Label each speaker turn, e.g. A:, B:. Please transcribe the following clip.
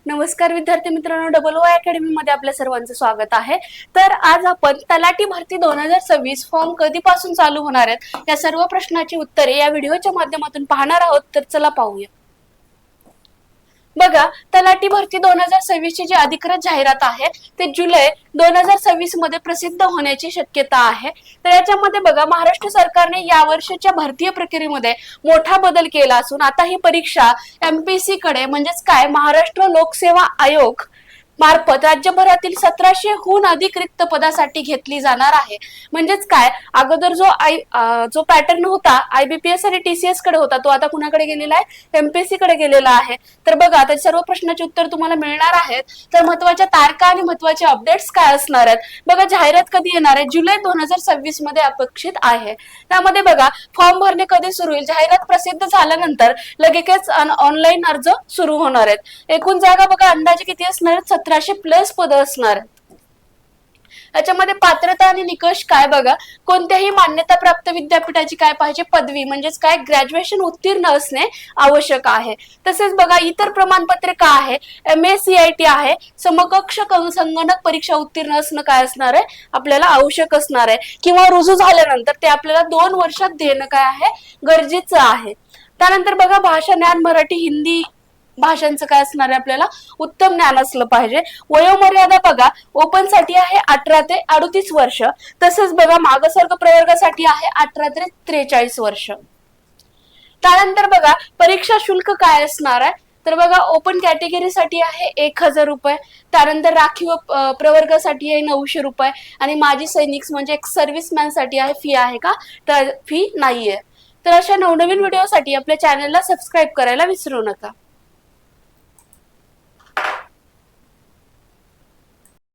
A: नमस्कार विद्यार्थी मित्रांनो, डबल ओ अकॅडमी मध्ये आपल्या सर्वांचं स्वागत आहे। तर आज आपण तलाठी भरती 2026 फॉर्म कधीपासून चालू होणार आहेत या सर्व प्रश्नाची उत्तरे या व्हिडिओच्या माध्यमातून पाहणार आहोत। तर चला पाहूया। बघा, तलाठी भरती 2026 ची जी अधिकृत जाहिरात आहे ते जुलै 2026 मध्ये प्रसिद्ध होण्याची शक्यता आहे। तर याच्यामध्ये बघा, महाराष्ट्र सरकारने या वर्षीच्या भरती प्रक्रियेमध्ये मोठा बदल केला असून आता ही परीक्षा एमपीएससी कडे म्हणजेच काय महाराष्ट्र लोकसेवा आयोग मार्फत राज्यभरातील 1700हून अधिक रिक्त पदासाठी घेतली जाणार आहे। म्हणजेच काय, अगोदर जो पॅटर्न होता आयबीपीएस आणि टीसीएस कडे होता तो आता कुणाकडे गेलेला आहे, एमपीएससी कडे गेलेला आहे। तर बघा, त्या सर्व प्रश्नाचे उत्तर तुम्हाला मिळणार आहेत। तर महत्त्वाच्या तारखा आणि महत्त्वाचे अपडेट्स काय असणार आहेत बघा, जाहिरात कधी येणार आहे, जुलै 2026 मध्ये अपेक्षित आहे। त्यामध्ये बघा, फॉर्म भरणे कधी सुरू होईल, जाहिरात प्रसिद्ध झाल्यानंतर लगेचच ऑनलाईन अर्ज सुरू होणार आहेत। एकूण जागा बघा अंदाजे किती असणार आहेत, 1700+ पद असणार आहेत। याच्यामध्ये पात्रता आणि निकष काय बघा, कोणत्याही मान्यता प्राप्त विद्यापीठाची काय पाहिजे, पदवी म्हणजेच काय ग्रॅज्युएशन उत्तीर्ण असणे आवश्यक आहे। तसेच बघा, इतर प्रमाणपत्रे काय आहे, MACIT आहे, समकक्ष संगणक परीक्षा उत्तीर्ण असणं काय असणार आहे, आपल्याला आवश्यक असणार आहे। किंवा रुजू झाल्यानंतर ते आपल्याला 2 वर्षात देणं काय आहे, गरजेचं आहे। त्यानंतर बघा, भाषा ज्ञान मराठी हिंदी भाषांचं काय असणार आहे, आपल्याला उत्तम ज्ञान असलं पाहिजे। वयोमर्यादा बघा, ओपन साठी आहे 18 ते 38 वर्ष, तसेच बघा मागासवर्ग प्रवर्गासाठी आहे 18 ते 43 वर्ष। त्यानंतर बघा, परीक्षा शुल्क काय असणार आहे, तर बघा ओपन कॅटेगरीसाठी आहे 1000 रुपये, त्यानंतर राखीव प्रवर्गासाठी आहे 900 रुपये आणि माजी सैनिक म्हणजे एक सर्व्हिसमॅन साठी आहे फी आहे का, तर फी नाहीये। तर अशा नवनवीन व्हिडिओसाठी आपल्या चॅनलला सबस्क्राईब करायला विसरू नका।